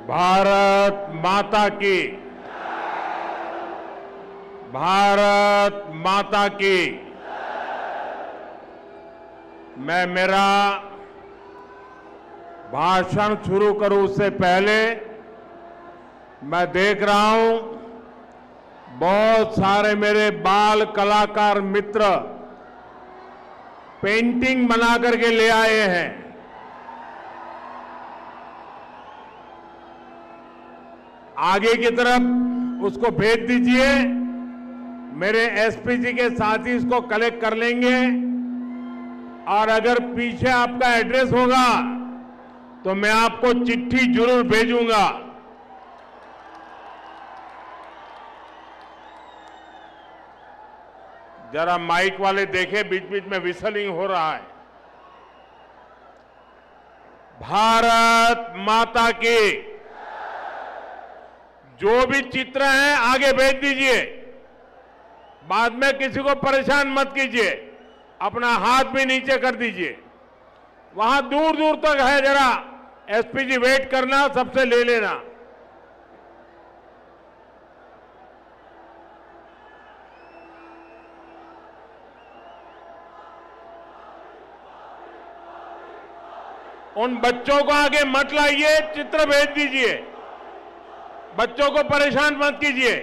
भारत माता की, भारत माता की। मैं मेरा भाषण शुरू करूं उससे पहले मैं देख रहा हूं बहुत सारे मेरे बाल कलाकार मित्र पेंटिंग बना करके ले आए हैं। आगे की तरफ उसको भेज दीजिए। मेरे एसपी जी के साथी इसको कलेक्ट कर लेंगे और अगर पीछे आपका एड्रेस होगा तो मैं आपको चिट्ठी जरूर भेजूंगा। जरा माइक वाले देखें, बीच बीच में विसलिंग हो रहा है। भारत माता की। जो भी चित्र हैं आगे भेज दीजिए। बाद में किसी को परेशान मत कीजिए। अपना हाथ भी नीचे कर दीजिए। वहां दूर दूर तक है, जरा एसपी जी वेट करना, सबसे ले लेना। उन बच्चों को आगे मत लाइए, चित्र भेज दीजिए। बच्चों को परेशान मत कीजिए।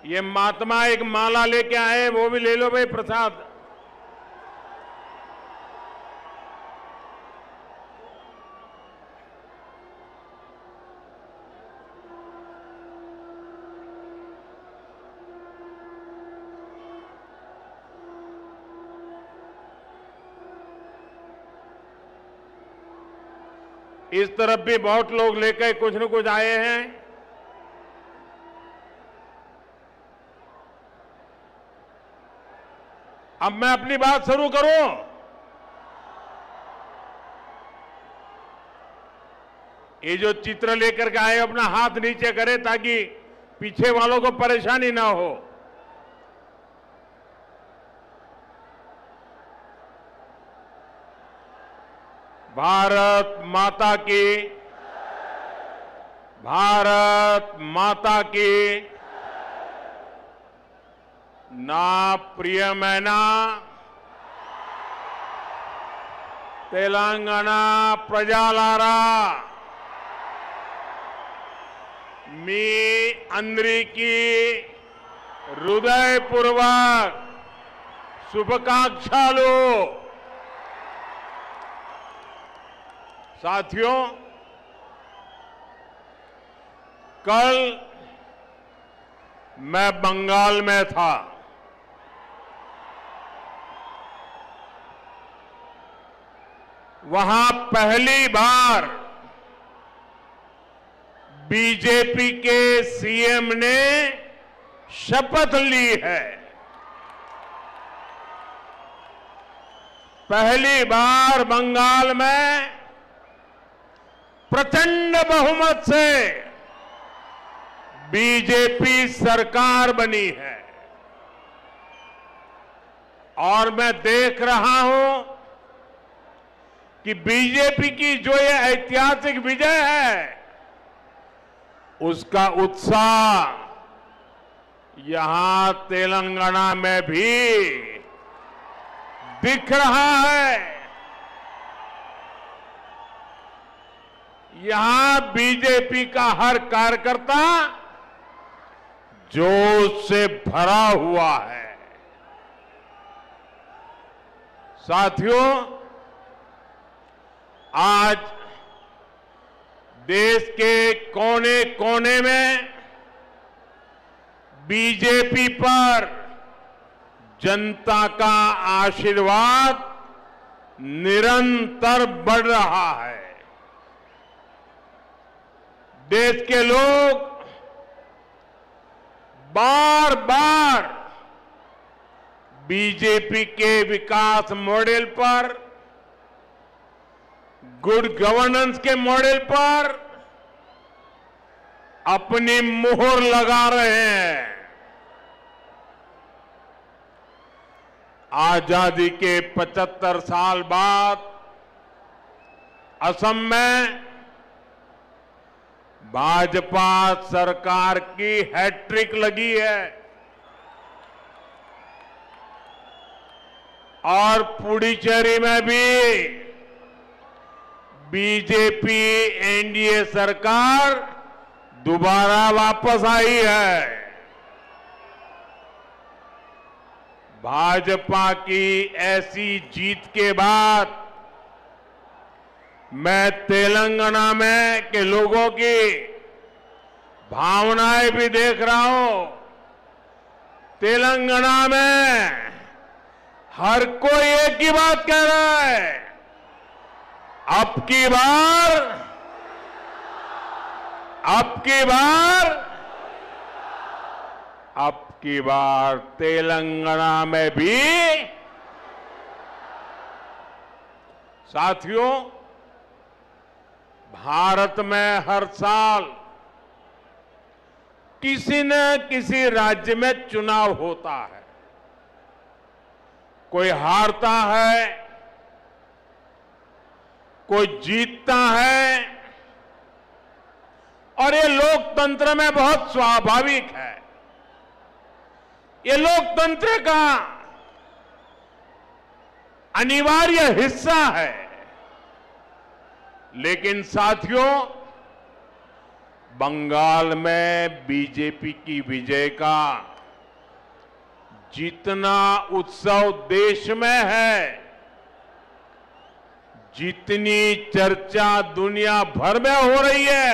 ये महात्मा एक माला लेके आए, वो भी ले लो भाई प्रसाद। इस तरफ भी बहुत लोग लेकर कुछ न कुछ आए हैं। अब मैं अपनी बात शुरू करूं। ये जो चित्र लेकर के आए अपना हाथ नीचे करें ताकि पीछे वालों को परेशानी ना हो। भारत माता की, भारत माता की। నా ప్రియమైన తెలంగాణ ప్రజలారా, మీ అందరికీ హృదయపూర్వక शुभकामनाएं। साथियों, कल मैं बंगाल में था। वहां पहली बार बीजेपी के सीएम ने शपथ ली है। पहली बार बंगाल में प्रचंड बहुमत से बीजेपी सरकार बनी है और मैं देख रहा हूं कि बीजेपी की जो ये ऐतिहासिक विजय है उसका उत्साह यहां तेलंगाना में भी दिख रहा है। यहां बीजेपी का हर कार्यकर्ता जोश से भरा हुआ है। साथियों, आज देश के कोने कोने में बीजेपी पर जनता का आशीर्वाद निरंतर बढ़ रहा है। देश के लोग बार बार बीजेपी के विकास मॉडल पर गुड गवर्नेंस के मॉडल पर अपनी मुहर लगा रहे हैं। आजादी के 75 साल बाद असम में भाजपा सरकार की हैट्रिक लगी है और पुडुचेरी में भी बीजेपी एनडीए सरकार दोबारा वापस आई है। भाजपा की ऐसी जीत के बाद मैं तेलंगाना में के लोगों की भावनाएं भी देख रहा हूं। तेलंगाना में हर कोई एक ही बात कह रहा है, अब की बार तेलंगाना में भी। साथियों, भारत में हर साल किसी न किसी राज्य में चुनाव होता है। कोई हारता है, कोई जीतता है, और ये लोकतंत्र में बहुत स्वाभाविक है। ये लोकतंत्र का अनिवार्य हिस्सा है। लेकिन साथियों, बंगाल में बीजेपी की विजय का जितना उत्सव देश में है, जितनी चर्चा दुनिया भर में हो रही है,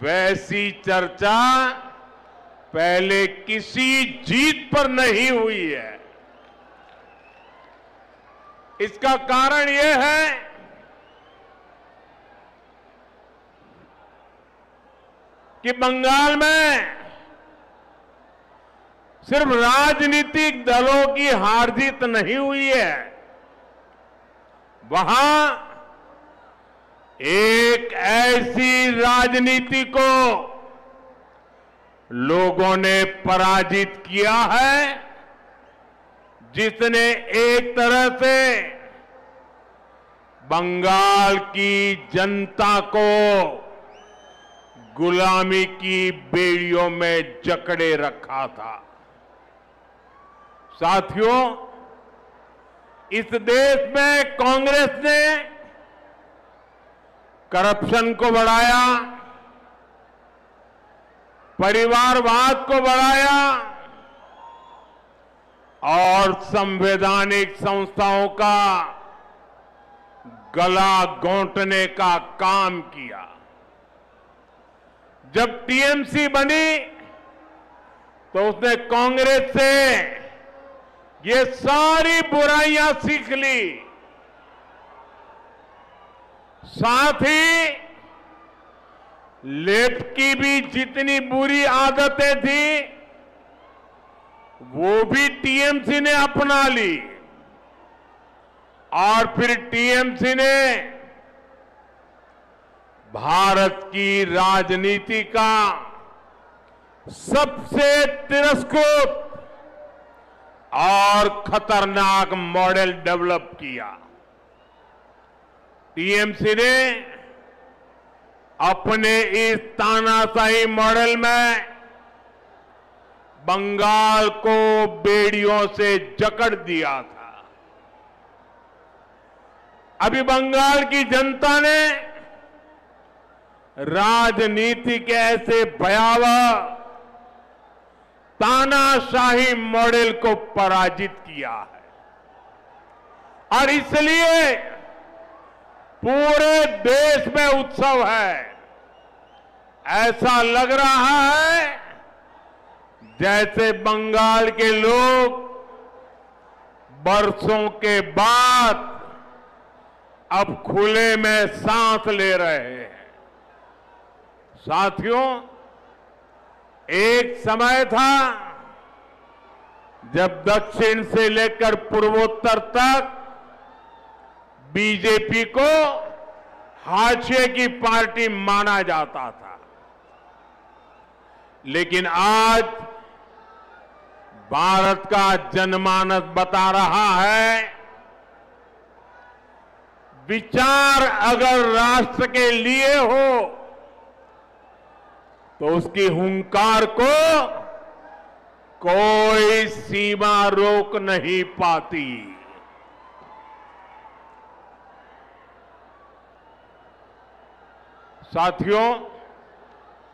वैसी चर्चा पहले किसी जीत पर नहीं हुई है। इसका कारण यह है कि बंगाल में सिर्फ राजनीतिक दलों की हार जीत नहीं हुई है, वहां एक ऐसी राजनीति को लोगों ने पराजित किया है जिसने एक तरह से बंगाल की जनता को गुलामी की बेड़ियों में जकड़े रखा था। साथियों, इस देश में कांग्रेस ने करप्शन को बढ़ाया, परिवारवाद को बढ़ाया और संवैधानिक संस्थाओं का गला घोंटने का काम किया। जब टीएमसी बनी तो उसने कांग्रेस से ये सारी बुराइयां सीख ली, साथ ही लेफ्ट की भी जितनी बुरी आदतें थी वो भी टीएमसी ने अपना ली और फिर टीएमसी ने भारत की राजनीति का सबसे तिरस्कृत और खतरनाक मॉडल डेवलप किया। टीएमसी ने अपने इस तानाशाही मॉडल में बंगाल को बेड़ियों से जकड़ दिया था। अभी बंगाल की जनता ने राजनीति के ऐसे भयावह तानाशाही मॉडल को पराजित किया है और इसलिए पूरे देश में उत्सव है। ऐसा लग रहा है जैसे बंगाल के लोग बरसों के बाद अब खुले में सांस ले रहे हैं। साथियों, एक समय था जब दक्षिण से लेकर पूर्वोत्तर तक बीजेपी को हाशिए की पार्टी माना जाता था। लेकिन आज भारत का जनमानस बता रहा है, विचार अगर राष्ट्र के लिए हो तो उसकी हुंकार को कोई सीमा रोक नहीं पाती। साथियों,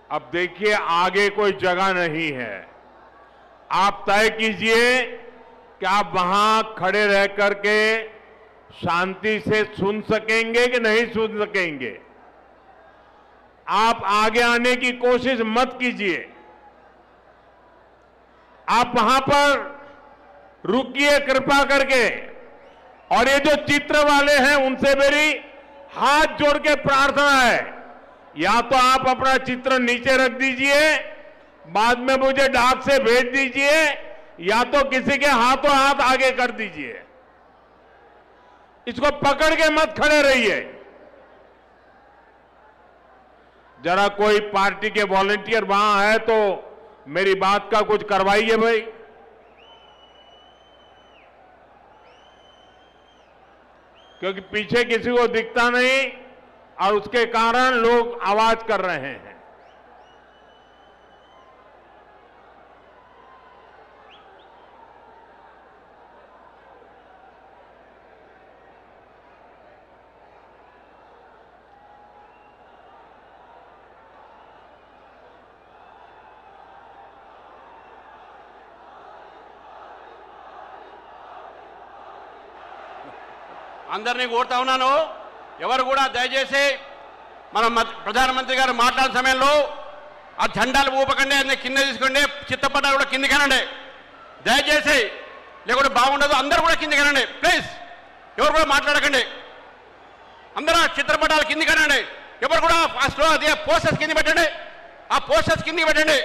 अब देखिए आगे कोई जगह नहीं है। आप तय कीजिए कि आप वहां खड़े रह करके शांति से सुन सकेंगे कि नहीं सुन सकेंगे। आप आगे आने की कोशिश मत कीजिए। आप वहां पर रुकिए कृपा करके। और ये जो चित्र वाले हैं उनसे मेरी हाथ जोड़ के प्रार्थना है, या तो आप अपना चित्र नीचे रख दीजिए, बाद में मुझे डाक से भेज दीजिए, या तो किसी के हाथों हाथ आगे कर दीजिए। इसको पकड़ के मत खड़े रहिए। जरा कोई पार्टी के वॉलंटियर वहां है तो मेरी बात का कुछ करवाइए भाई। क्योंकि पीछे किसी को दिखता नहीं और उसके कारण लोग आवाज कर रहे हैं। అందరినీ కోరుతా ఉన్నాను, ఎవరు కూడా దయచేసి మన ప్రధానమంత్రి గారు మాట్లాడే సమయంలో ఆ జెండాలు ఊపకండి, అన్ని కింద తీసుకోండి, చిత్తపట్టాలు కూడా కిందికి అనండి దయచేసి, లేకుంటే బాగుండదు. అందరూ కూడా కిందికి అనండి ప్లీజ్, ఎవరు కూడా మాట్లాడకండి. అందరూ చిత్రపటాలు కిందికి అనండి. ఎవరు కూడా ఫాస్ట్లో అదే పోస్టర్స్ కింద పెట్టండి, ఆ పోస్టర్స్ కిందికి పెట్టండి.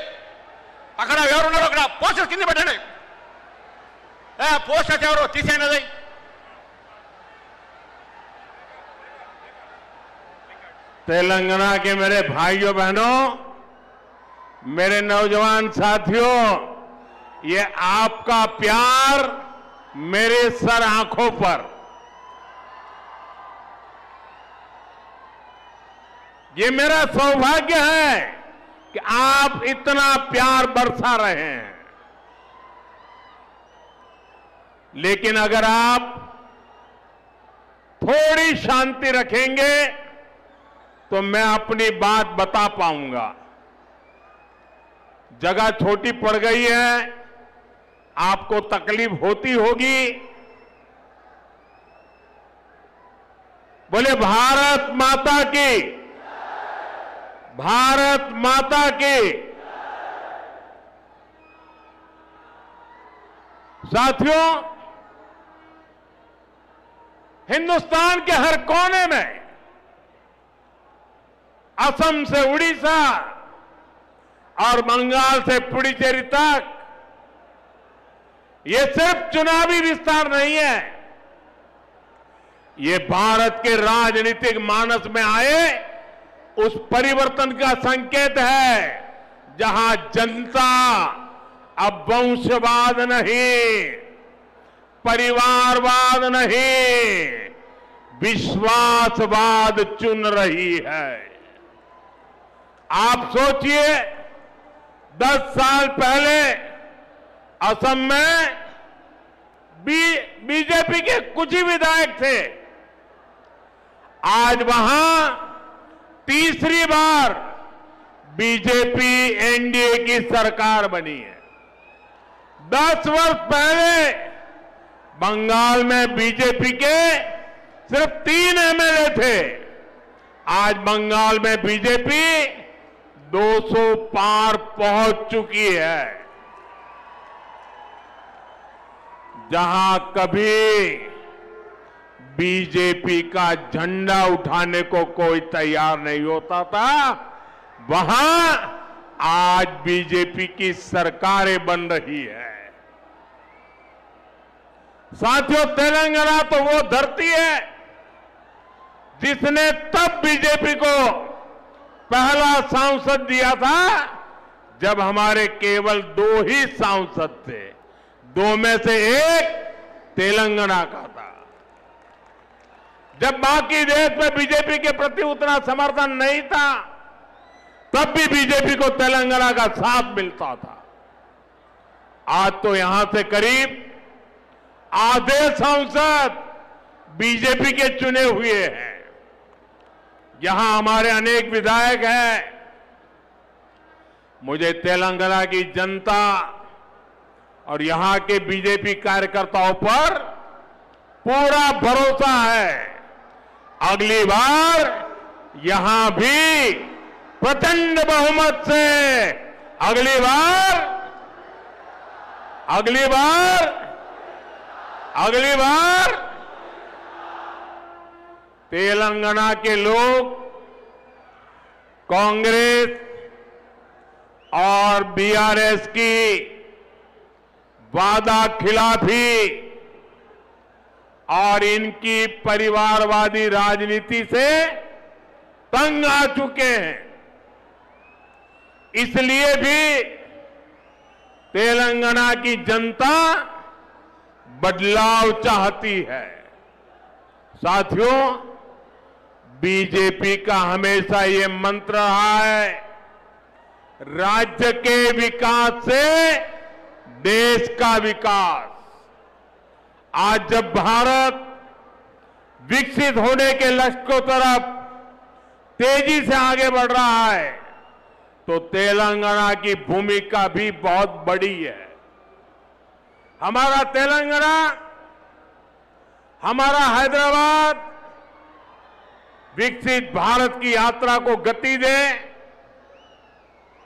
అక్కడ ఎవరున్నారో అక్కడ పోస్టర్స్ కింద పెట్టండి. పోస్టర్స్ ఎవరు తీసేయండి. అది तेलंगाना के मेरे भाइयों बहनों, मेरे नौजवान साथियों, ये आपका प्यार मेरे सर आंखों पर, ये मेरा सौभाग्य है कि आप इतना प्यार बरसा रहे हैं। लेकिन अगर आप थोड़ी शांति रखेंगे तो मैं अपनी बात बता पाऊंगा। जगह छोटी पड़ गई है, आपको तकलीफ होती होगी। बोले भारत माता की, भारत माता की। साथियों, हिंदुस्तान के हर कोने में, असम से उड़ीसा और बंगाल से पुडुचेरी तक, ये सिर्फ चुनावी विस्तार नहीं है, ये भारत के राजनीतिक मानस में आए उस परिवर्तन का संकेत है, जहां जनता अब वंशवाद नहीं, परिवारवाद नहीं, विश्वासवाद चुन रही है। आप सोचिए, 10 साल पहले असम में बीजेपी के कुछ ही विधायक थे। आज वहां तीसरी बार बीजेपी एनडीए की सरकार बनी है। 10 वर्ष पहले बंगाल में बीजेपी के सिर्फ 3 एमएलए थे। आज बंगाल में बीजेपी 200 पार पहुंच चुकी है। जहां कभी बीजेपी का झंडा उठाने को कोई तैयार नहीं होता था, वहां आज बीजेपी की सरकारें बन रही है। साथियों, तेलंगाना तो वो धरती है जिसने तब बीजेपी को पहला सांसद दिया था जब हमारे केवल 2 ही सांसद थे, 2 में से एक तेलंगाना का था। जब बाकी देश में बीजेपी के प्रति उतना समर्थन नहीं था, तब भी बीजेपी को तेलंगाना का साथ मिलता था। आज तो यहां से करीब आधे सांसद बीजेपी के चुने हुए हैं। यहां हमारे अनेक विधायक हैं। मुझे तेलंगाना की जनता और यहां के बीजेपी कार्यकर्ताओं पर पूरा भरोसा है। अगली बार यहां भी प्रचंड बहुमत से अगली बार तेलंगाना के लोग कांग्रेस और बीआरएस की वादा खिलाफी और इनकी परिवारवादी राजनीति से तंग आ चुके हैं। इसलिए भी तेलंगाना की जनता बदलाव चाहती है। साथियों, बीजेपी का हमेशा ये मंत्र रहा है, राज्य के विकास से देश का विकास। आज जब भारत विकसित होने के लक्ष्य की तरफ तेजी से आगे बढ़ रहा है, तो तेलंगाना की भूमिका भी बहुत बड़ी है। हमारा तेलंगाना, हमारा हैदराबाद विकसित भारत की यात्रा को गति दे,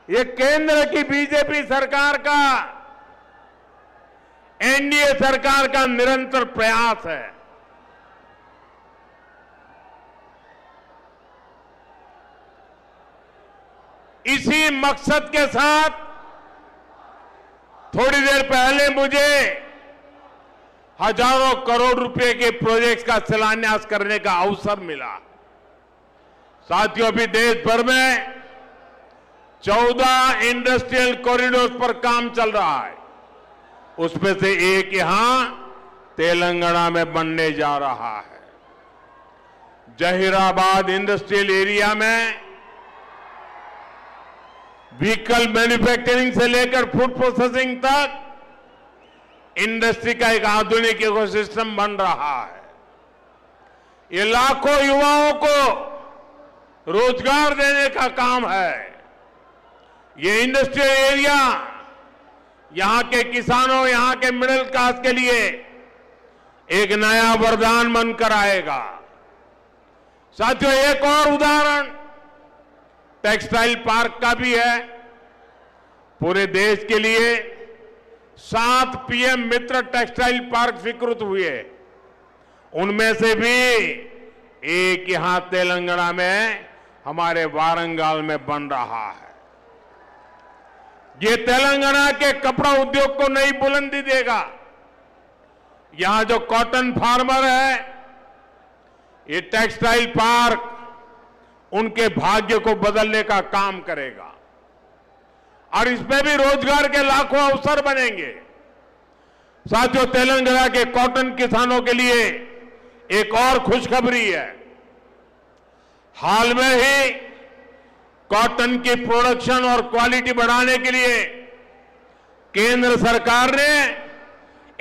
ये केंद्र की बीजेपी सरकार का, एनडीए सरकार का निरंतर प्रयास है। इसी मकसद के साथ थोड़ी देर पहले मुझे हजारों करोड़ रुपए के प्रोजेक्ट्स का शिलान्यास करने का अवसर मिला। साथियों, अभी देश भर में 14 इंडस्ट्रियल कॉरिडोर पर काम चल रहा है। उसमें से एक यहां तेलंगाना में बनने जा रहा है। जहीराबाद इंडस्ट्रियल एरिया में व्हीकल मैन्युफैक्चरिंग से लेकर फूड प्रोसेसिंग तक इंडस्ट्री का एक आधुनिक इकोसिस्टम बन रहा है। ये लाखों युवाओं को रोजगार देने का काम है। ये इंडस्ट्रियल एरिया यहां के किसानों, यहां के मिडिल क्लास के लिए एक नया वरदान बनकर आएगा। साथियों, एक और उदाहरण टेक्सटाइल पार्क का भी है। पूरे देश के लिए 7 पीएम मित्र टेक्सटाइल पार्क स्वीकृत हुए। उनमें से भी एक यहां तेलंगाना में हमारे वारंगल में बन रहा है। ये तेलंगाना के कपड़ा उद्योग को नई बुलंदी देगा। यहां जो कॉटन फार्मर है, ये टेक्सटाइल पार्क उनके भाग्य को बदलने का काम करेगा और इसमें भी रोजगार के लाखों अवसर बनेंगे। साथियों, तेलंगाना के कॉटन किसानों के लिए एक और खुशखबरी है। हाल में ही कॉटन की प्रोडक्शन और क्वालिटी बढ़ाने के लिए केंद्र सरकार ने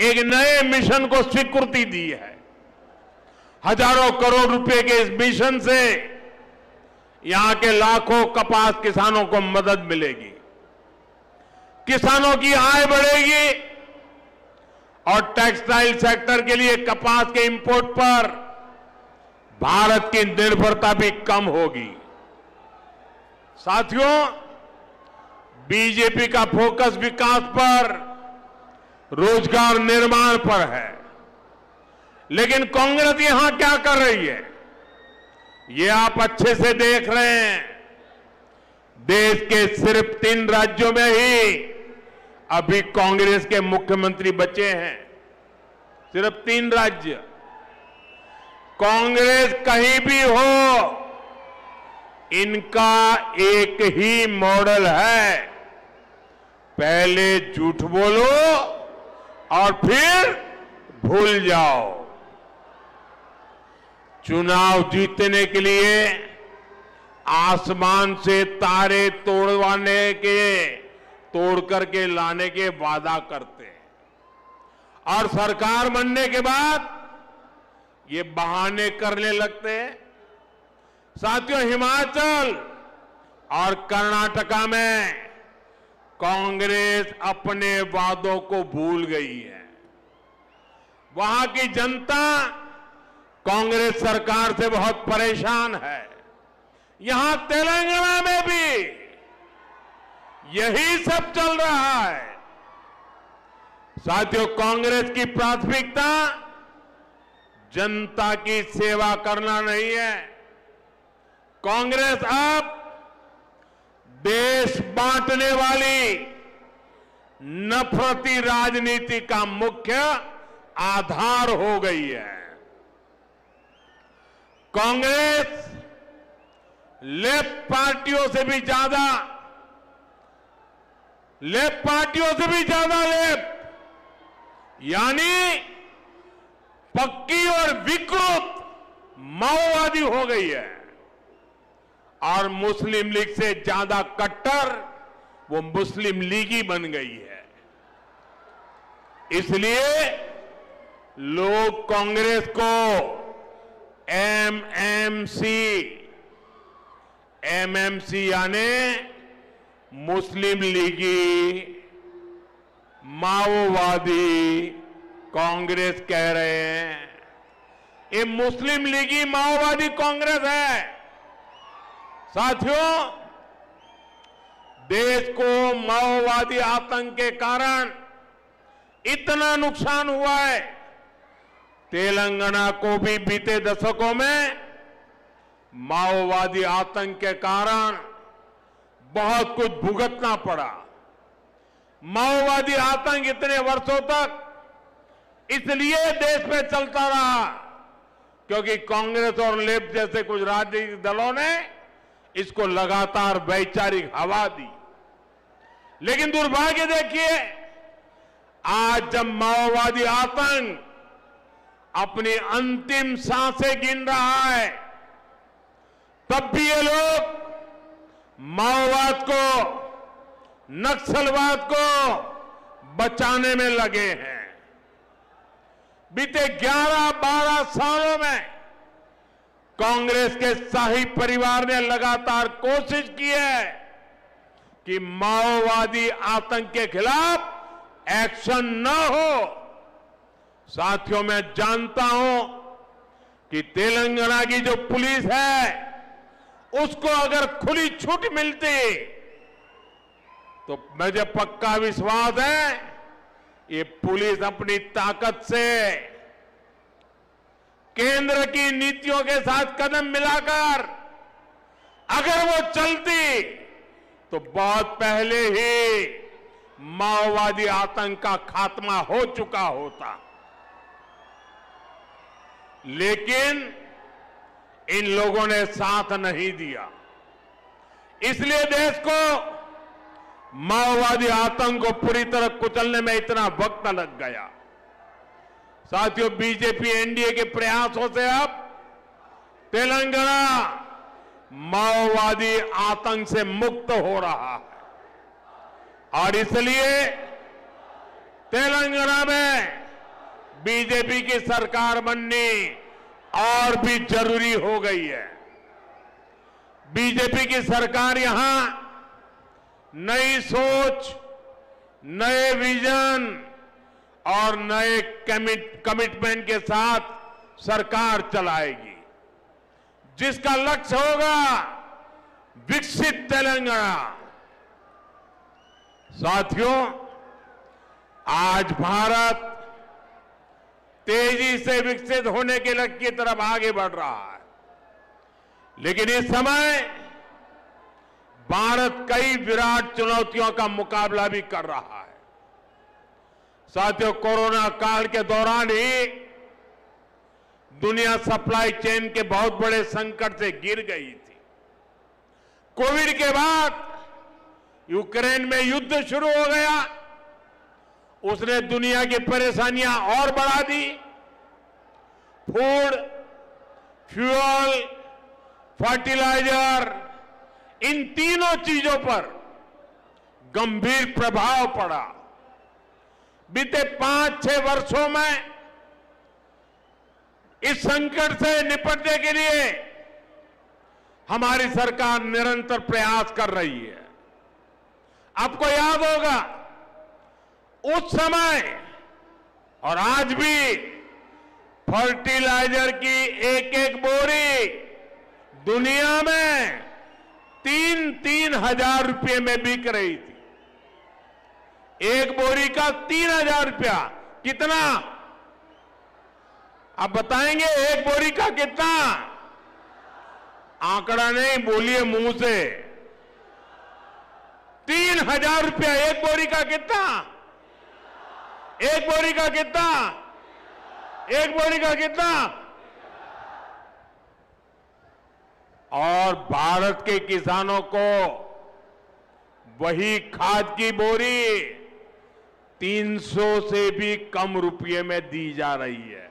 एक नए मिशन को स्वीकृति दी है। हजारों करोड़ रुपए के इस मिशन से यहां के लाखों कपास किसानों को मदद मिलेगी, किसानों की आय बढ़ेगी और टेक्सटाइल सेक्टर के लिए कपास के इंपोर्ट पर भारत की निर्भरता भी कम होगी। साथियों, बीजेपी का फोकस विकास पर, रोजगार निर्माण पर है, लेकिन कांग्रेस यहां क्या कर रही है, ये आप अच्छे से देख रहे हैं। देश के सिर्फ 3 राज्यों में ही अभी कांग्रेस के मुख्यमंत्री बचे हैं। सिर्फ 3 राज्य। कांग्रेस कहीं भी हो, इनका एक ही मॉडल है, पहले झूठ बोलो और फिर भूल जाओ। चुनाव जीतने के लिए आसमान से तारे तोड़ करके लाने के वादा करते हैं और सरकार बनने के बाद ये बहाने करने लगते हैं। साथियों, हिमाचल और कर्नाटका में कांग्रेस अपने वादों को भूल गई है। वहां की जनता कांग्रेस सरकार से बहुत परेशान है। यहां तेलंगाना में भी यही सब चल रहा है। साथियों, कांग्रेस की प्राथमिकता जनता की सेवा करना नहीं है। कांग्रेस अब देश बांटने वाली नफरती राजनीति का मुख्य आधार हो गई है। कांग्रेस लेफ्ट पार्टियों से भी ज्यादा लेफ्ट यानी पक्की और विकृत माओवादी हो गई है और मुस्लिम लीग से ज्यादा कट्टर वो मुस्लिम लीगी बन गई है। इसलिए लोग कांग्रेस को एमएमसी यानी मुस्लिम लीगी माओवादी कांग्रेस कह रहे हैं। ये मुस्लिम लीगी माओवादी कांग्रेस है। साथियों, देश को माओवादी आतंक के कारण इतना नुकसान हुआ है। तेलंगाना को भी बीते दशकों में माओवादी आतंक के कारण बहुत कुछ भुगतना पड़ा। माओवादी आतंक इतने वर्षों तक इसलिए देश में चलता रहा क्योंकि कांग्रेस और लेफ्ट जैसे कुछ राजनीतिक दलों ने इसको लगातार वैचारिक हवा दी। लेकिन दुर्भाग्य देखिए, आज जब माओवादी आतंक अपनी अंतिम सांसें गिन रहा है, तब भी ये लोग माओवाद को, नक्सलवाद को बचाने में लगे हैं। बीते 11-12 सालों में कांग्रेस के शाही परिवार ने लगातार कोशिश की है कि माओवादी आतंक के खिलाफ एक्शन न हो। साथियों, मैं जानता हूं कि तेलंगाना की जो पुलिस है उसको अगर खुली छूट मिलती तो मुझे पक्का विश्वास है ये पुलिस अपनी ताकत से केंद्र की नीतियों के साथ कदम मिलाकर अगर वो चलती तो बहुत पहले ही माओवादी आतंक का खात्मा हो चुका होता। लेकिन इन लोगों ने साथ नहीं दिया। इसलिए देश को माओवादी आतंक को पूरी तरह कुचलने में इतना वक्त लग गया। साथियों, बीजेपी एनडीए के प्रयासों से अब तेलंगाना माओवादी आतंक से मुक्त हो रहा है और इसलिए तेलंगाना में बीजेपी की सरकार बननी और भी जरूरी हो गई है। बीजेपी की सरकार यहां नई सोच, नए विजन और नए कमिटमेंट के साथ सरकार चलाएगी, जिसका लक्ष्य होगा विकसित तेलंगाना। साथियों, आज भारत तेजी से विकसित होने के लक्ष्य की तरफ आगे बढ़ रहा है, लेकिन इस समय भारत कई विराट चुनौतियों का मुकाबला भी कर रहा है। साथियों, कोरोना काल के दौरान ही दुनिया सप्लाई चेन के बहुत बड़े संकट से गिर गई थी। कोविड के बाद यूक्रेन में युद्ध शुरू हो गया, उसने दुनिया की परेशानियां और बढ़ा दी। फूड, फ्यूल, फर्टिलाइजर, इन तीनों चीजों पर गंभीर प्रभाव पड़ा। बीते 5-6 वर्षों में इस संकट से निपटने के लिए हमारी सरकार निरंतर प्रयास कर रही है। आपको याद होगा, उस समय और आज भी फर्टिलाइजर की एक बोरी दुनिया में 3-3 हजार रुपये में बिक रही थी। एक बोरी का 3,000 रुपया। कितना? आप बताएंगे एक बोरी का कितना? आंकड़ा नहीं, बोलिए मुंह से। 3,000 रुपया एक बोरी का। कितना? एक बोरी का कितना? एक बोरी का कितना? और भारत के किसानों को वही खाद की बोरी 300 से भी कम रुपये में दी जा रही है।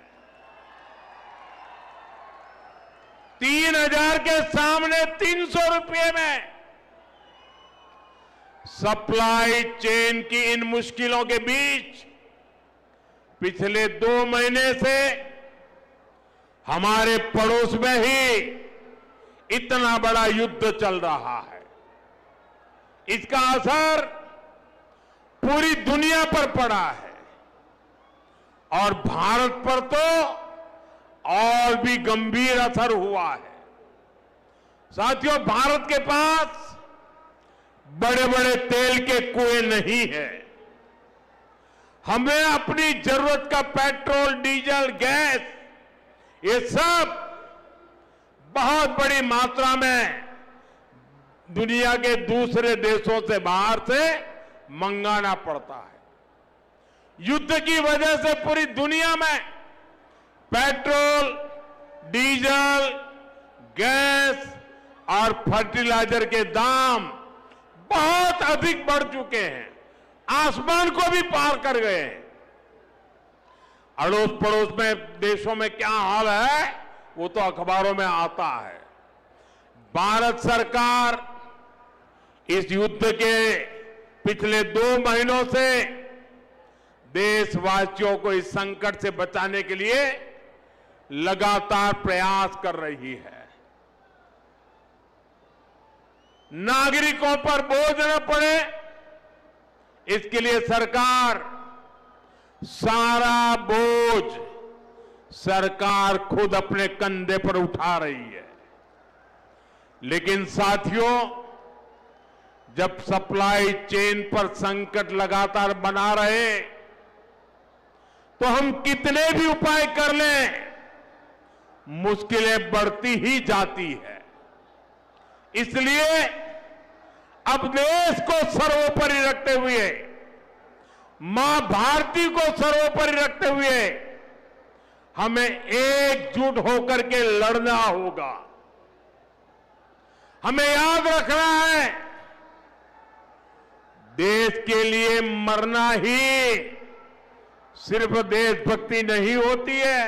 3,000 के सामने 300 रुपये में। सप्लाई चेन की इन मुश्किलों के बीच पिछले 2 महीने से हमारे पड़ोस में ही इतना बड़ा युद्ध चल रहा है। इसका असर पूरी दुनिया पर पड़ा है और भारत पर तो और भी गंभीर असर हुआ है। साथियों, भारत के पास बड़े बड़े तेल के कुएं नहीं है। हमें अपनी जरूरत का पेट्रोल, डीजल, गैस, ये सब बहुत बड़ी मात्रा में दुनिया के दूसरे देशों से, बाहर से मंगाना पड़ता है। युद्ध की वजह से पूरी दुनिया में पेट्रोल, डीजल, गैस और फर्टिलाइजर के दाम बहुत अधिक बढ़ चुके हैं, आसमान को भी पार कर गए हैं। अड़ोस पड़ोस में देशों में क्या हाल है वो तो अखबारों में आता है। भारत सरकार इस युद्ध के पिछले 2 महीनों से देशवासियों को इस संकट से बचाने के लिए लगातार प्रयास कर रही है। नागरिकों पर बोझ न पड़े, इसके लिए सरकार सारा बोझ सरकार खुद अपने कंधे पर उठा रही है। लेकिन साथियों, जब सप्लाई चेन पर संकट लगातार बना रहे तो हम कितने भी उपाय कर लें, मुश्किलें बढ़ती ही जाती है। इसलिए अब देश को सर्वोपरि रखते हुए, मां भारती को सर्वोपरि रखते हुए हमें एकजुट होकर के लड़ना होगा। हमें याद रखना है, देश के लिए मरना ही सिर्फ देशभक्ति नहीं होती है।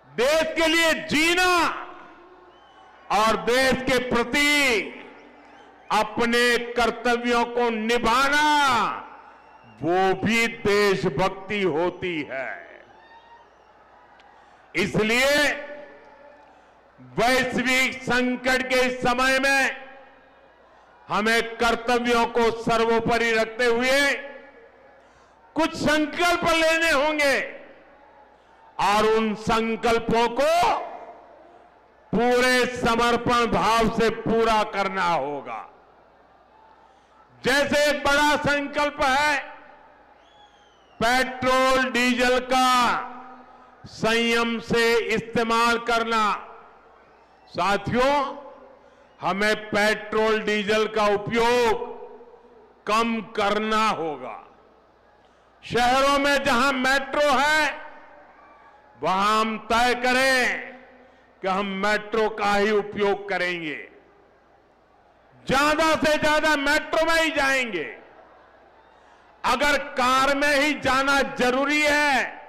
देश के लिए जीना और देश के प्रति अपने कर्तव्यों को निभाना, वो भी देशभक्ति होती है। इसलिए वैश्विक संकट के इस समय में हमें कर्तव्यों को सर्वोपरि रखते हुए कुछ संकल्प लेने होंगे और उन संकल्पों को पूरे समर्पण भाव से पूरा करना होगा। जैसे एक बड़ा संकल्प है पेट्रोल डीजल का संयम से इस्तेमाल करना। साथियों, हमें पेट्रोल डीजल का उपयोग कम करना होगा। शहरों में जहां मेट्रो है, वहां हम तय करें कि हम मेट्रो का ही उपयोग करेंगे, ज्यादा से ज्यादा मेट्रो में ही जाएंगे। अगर कार में ही जाना जरूरी है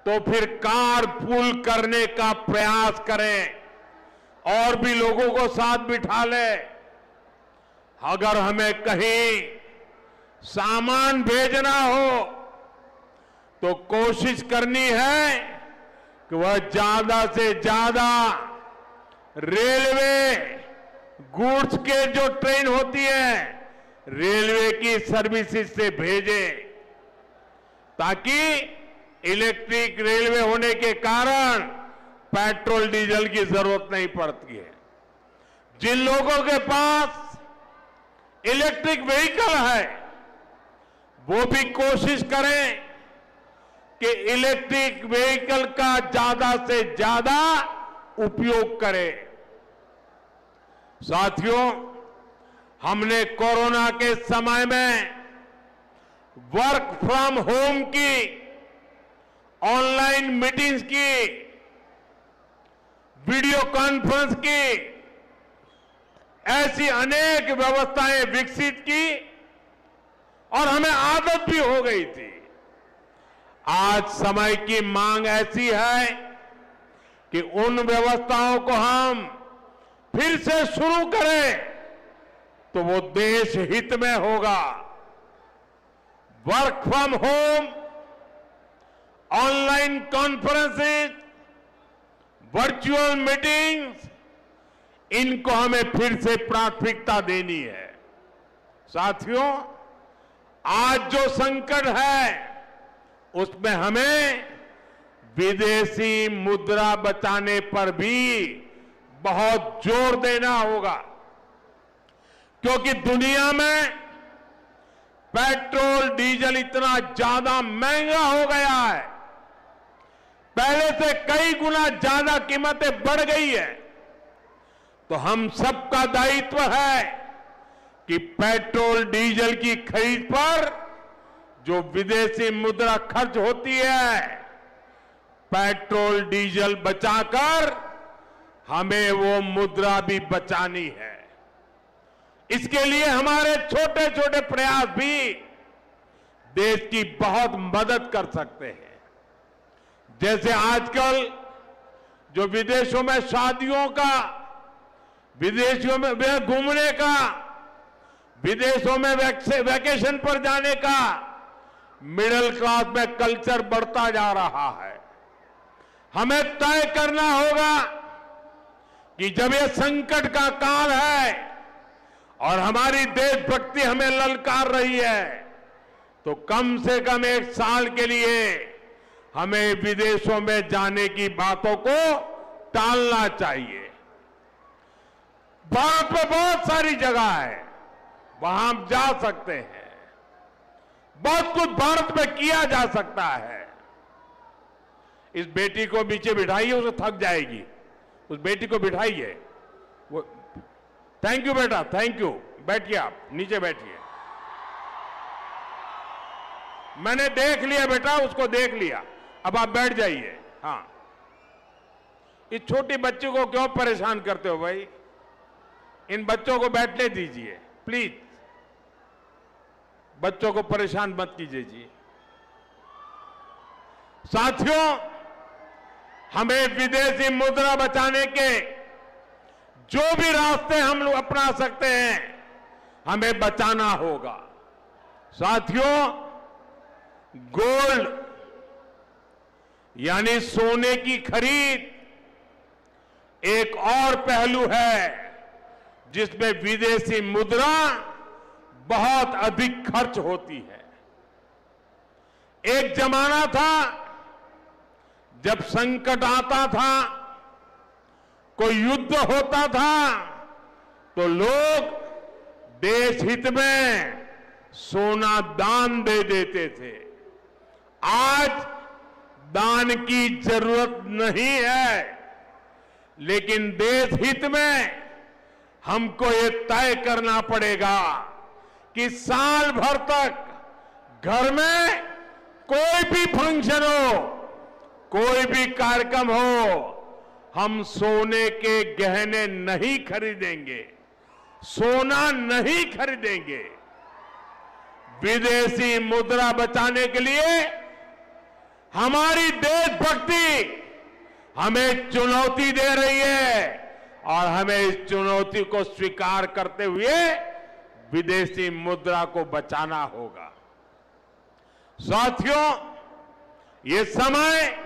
तो फिर कार पूल करने का प्रयास करें और भी लोगों को साथ बिठा ले। अगर हमें कहीं सामान भेजना हो तो कोशिश करनी है कि वह ज्यादा से ज्यादा रेलवे गुड्स के जो ट्रेन होती है रेलवे की सर्विसेज से भेजे, ताकि इलेक्ट्रिक रेलवे होने के कारण पेट्रोल डीजल की जरूरत नहीं पड़ती है। जिन लोगों के पास इलेक्ट्रिक व्हीकल है वो भी कोशिश करें कि इलेक्ट्रिक व्हीकल का ज्यादा से ज्यादा उपयोग करें। साथियों, हमने कोरोना के समय में वर्क फ्रॉम होम की, ऑनलाइन मीटिंग्स की, वीडियो कॉन्फ्रेंस की, ऐसी अनेक व्यवस्थाएं विकसित की और हमें आदत भी हो गई थी। आज समय की मांग ऐसी है कि उन व्यवस्थाओं को हम फिर से शुरू करें तो वो देश हित में होगा। Work from home, online conferences, virtual meetings, इनको हमें फिर से प्राथमिकता देनी है। साथियों, आज जो संकट है उसमें हमें विदेशी मुद्रा बचाने पर भी बहुत जोर देना होगा, क्योंकि दुनिया में पेट्रोल डीजल इतना ज्यादा महंगा हो गया है, पहले से कई गुना ज्यादा कीमतें बढ़ गई है। तो हम सबका दायित्व है कि पेट्रोल डीजल की खरीद पर जो विदेशी मुद्रा खर्च होती है, पेट्रोल डीजल बचाकर हमें वो मुद्रा भी बचानी है। इसके लिए हमारे छोटे छोटे प्रयास भी देश की बहुत मदद कर सकते हैं। जैसे आजकल जो विदेशों में शादियों का, विदेशों में घूमने का, विदेशों में वैकेशन पर जाने का मिडिल क्लास में कल्चर बढ़ता जा रहा है। हमें तय करना होगा कि जब ये संकट का काल है और हमारी देशभक्ति हमें ललकार रही है, तो कम से कम एक साल के लिए हमें विदेशों में जाने की बातों को टालना चाहिए। भारत में बहुत सारी जगह है, वहां हम जा सकते हैं। बहुत कुछ भारत में किया जा सकता है। इस बेटी को नीचे बिठाइए, उसे थक जाएगी। उस बेटी को बिठाइए। वो थैंक यू बेटा, थैंक यू। बैठिए, आप नीचे बैठिए। मैंने देख लिया बेटा, उसको देख लिया, अब आप बैठ जाइए। हाँ, इस छोटी बच्ची को क्यों परेशान करते हो भाई? इन बच्चों को बैठने दीजिए प्लीज। बच्चों को परेशान मत कीजिए जी। साथियों, हमें विदेशी मुद्रा बचाने के जो भी रास्ते हम लोग अपना सकते हैं, हमें बचाना होगा। साथियों, गोल्ड यानी सोने की खरीद एक और पहलू है जिसमें विदेशी मुद्रा बहुत अधिक खर्च होती है। एक जमाना था जब संकट आता था, कोई युद्ध होता था, तो लोग देश हित में सोना दान दे देते थे। आज दान की जरूरत नहीं है, लेकिन देश हित में हमको ये तय करना पड़ेगा कि साल भर तक घर में कोई भी फंक्शन हो, कोई भी कार्यक्रम हो, हम सोने के गहने नहीं खरीदेंगे, सोना नहीं खरीदेंगे। विदेशी मुद्रा बचाने के लिए हमारी देशभक्ति हमें चुनौती दे रही है और हमें इस चुनौती को स्वीकार करते हुए विदेशी मुद्रा को बचाना होगा। साथियों, ये समय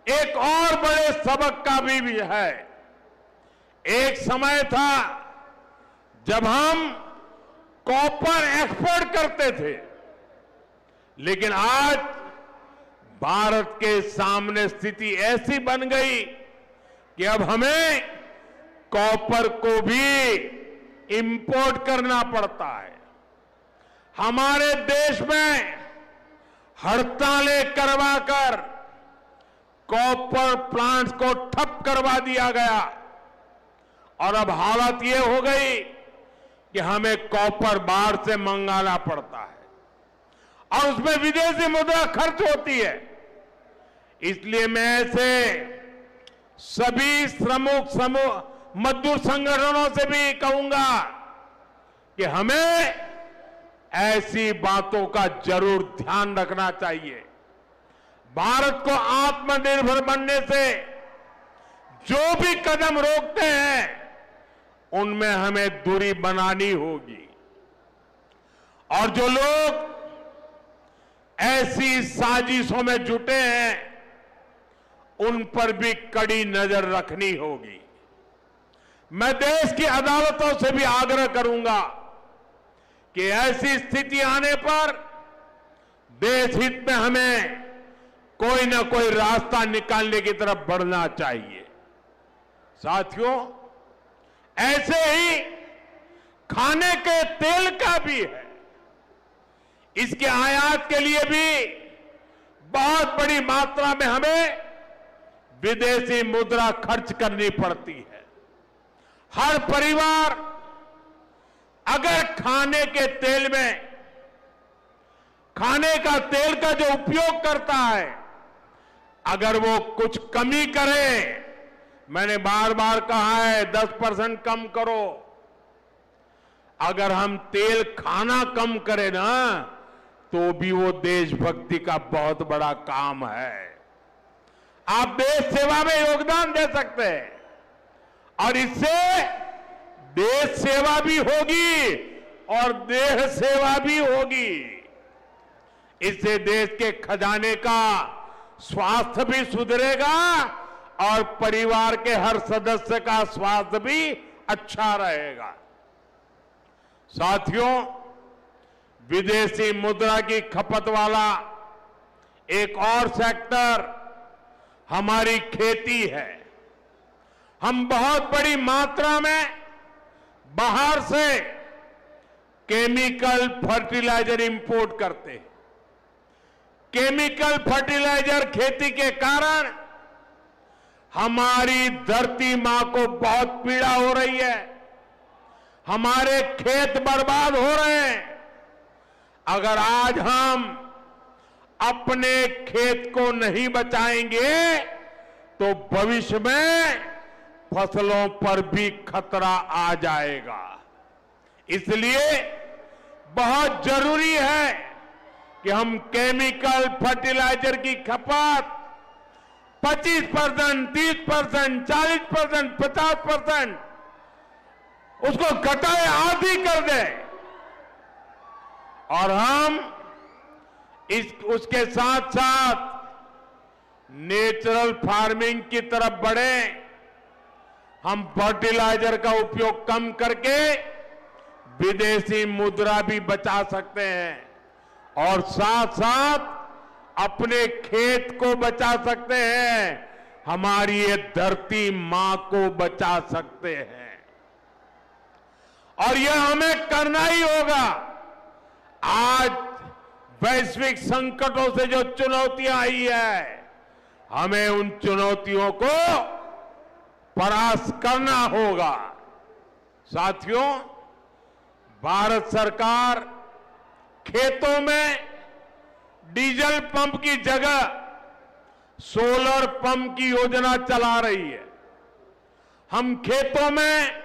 एक और बड़े सबक का भी है। एक समय था जब हम कॉपर एक्सपोर्ट करते थे, लेकिन आज भारत के सामने स्थिति ऐसी बन गई कि अब हमें कॉपर को भी इंपोर्ट करना पड़ता है। हमारे देश में हड़तालें करवाकर कॉपर प्लांट्स को ठप करवा दिया गया और अब हालत ये हो गई कि हमें कॉपर बाहर से मंगाना पड़ता है और उसमें विदेशी मुद्रा खर्च होती है। इसलिए मैं ऐसे सभी मजदूर संगठनों से भी कहूंगा कि हमें ऐसी बातों का जरूर ध्यान रखना चाहिए। भारत को आत्मनिर्भर बनने से जो भी कदम रोकते हैं उनमें हमें दूरी बनानी होगी और जो लोग ऐसी साजिशों में जुटे हैं उन पर भी कड़ी नजर रखनी होगी। मैं देश की अदालतों से भी आग्रह करूंगा कि ऐसी स्थिति आने पर देश हित में हमें कोई ना कोई रास्ता निकालने की तरफ बढ़ना चाहिए। साथियों, ऐसे ही खाने के तेल का भी है। इसके आयात के लिए भी बहुत बड़ी मात्रा में हमें विदेशी मुद्रा खर्च करनी पड़ती है। हर परिवार अगर खाने के तेल में खाने का तेल का जो उपयोग करता है, अगर वो कुछ कमी करे, मैंने बार बार कहा है 10% कम करो। अगर हम तेल खाना कम करें ना, तो भी वो देशभक्ति का बहुत बड़ा काम है। आप देश सेवा में योगदान दे सकते हैं और इससे देश सेवा भी होगी और देह सेवा भी होगी। इससे देश के खजाने का स्वास्थ्य भी सुधरेगा और परिवार के हर सदस्य का स्वास्थ्य भी अच्छा रहेगा। साथियों, विदेशी मुद्रा की खपत वाला एक और सेक्टर हमारी खेती है। हम बहुत बड़ी मात्रा में बाहर से केमिकल फर्टिलाइजर इंपोर्ट करते हैं। केमिकल फर्टिलाइजर खेती के कारण हमारी धरती मां को बहुत पीड़ा हो रही है। हमारे खेत बर्बाद हो रहे हैं। अगर आज हम अपने खेत को नहीं बचाएंगे तो भविष्य में फसलों पर भी खतरा आ जाएगा। इसलिए बहुत जरूरी है कि हम केमिकल फर्टिलाइजर की खपत 25%, 30%, 40%, 50% उसको घटाए, आधी कर दें और हम उसके साथ साथ नेचुरल फार्मिंग की तरफ बढ़े। हम फर्टिलाइजर का उपयोग कम करके विदेशी मुद्रा भी बचा सकते हैं और साथ साथ अपने खेत को बचा सकते हैं, हमारी ये धरती मां को बचा सकते हैं। और यह हमें करना ही होगा। आज वैश्विक संकटों से जो चुनौतियां आई है, हमें उन चुनौतियों को परास्त करना होगा। साथियों, भारत सरकार खेतों में डीजल पंप की जगह सोलर पंप की योजना चला रही है। हम खेतों में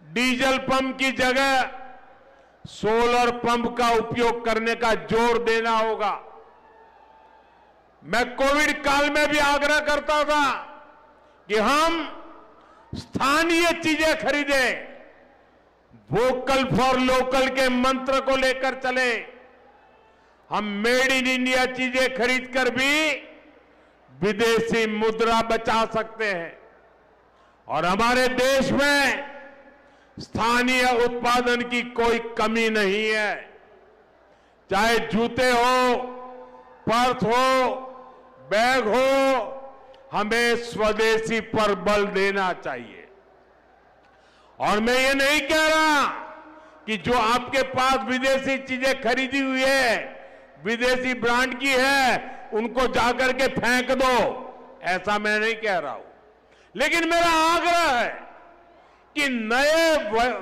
डीजल पंप की जगह सोलर पंप का उपयोग करने का जोर देना होगा। मैं कोविड काल में भी आग्रह करता था कि हम स्थानीय चीजें खरीदें, वोकल फॉर लोकल के मंत्र को लेकर चले। हम मेड इन इंडिया चीजें खरीदकर भी विदेशी मुद्रा बचा सकते हैं और हमारे देश में स्थानीय उत्पादन की कोई कमी नहीं है। चाहे जूते हो, पर्स हो, बैग हो, हमें स्वदेशी पर बल देना चाहिए। और मैं ये नहीं कह रहा कि जो आपके पास विदेशी चीजें खरीदी हुई है, विदेशी ब्रांड की है, उनको जाकर के फेंक दो, ऐसा मैं नहीं कह रहा हूं। लेकिन मेरा आग्रह है कि नए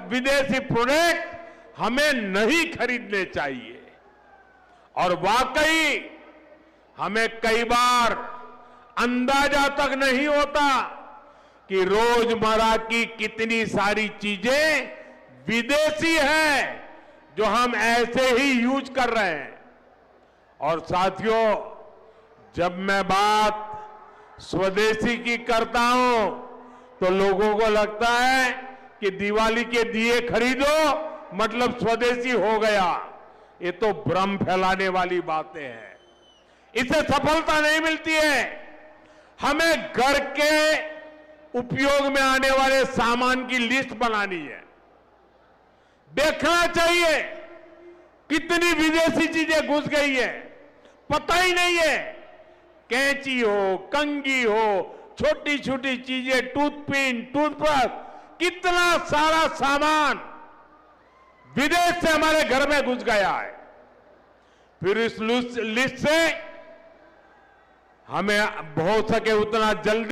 विदेशी प्रोडक्ट हमें नहीं खरीदने चाहिए। और वाकई हमें कई बार अंदाजा तक नहीं होता कि रोजमर्रा की कितनी सारी चीजें विदेशी हैं जो हम ऐसे ही यूज कर रहे हैं। और साथियों, जब मैं बात स्वदेशी की करता हूं तो लोगों को लगता है कि दिवाली के दिए खरीदो मतलब स्वदेशी हो गया। ये तो भ्रम फैलाने वाली बातें हैं, इससे सफलता नहीं मिलती है। हमें घर के उपयोग में आने वाले सामान की लिस्ट बनानी है। देखना चाहिए कितनी विदेशी चीजें घुस गई है, पता ही नहीं है। कैंची हो, कंघी हो, छोटी छोटी चीजें, टूथपिन, टूथब्रश, कितना सारा सामान विदेश से हमारे घर में घुस गया है। फिर इस लिस्ट से हमें हो सके उतना जल्दी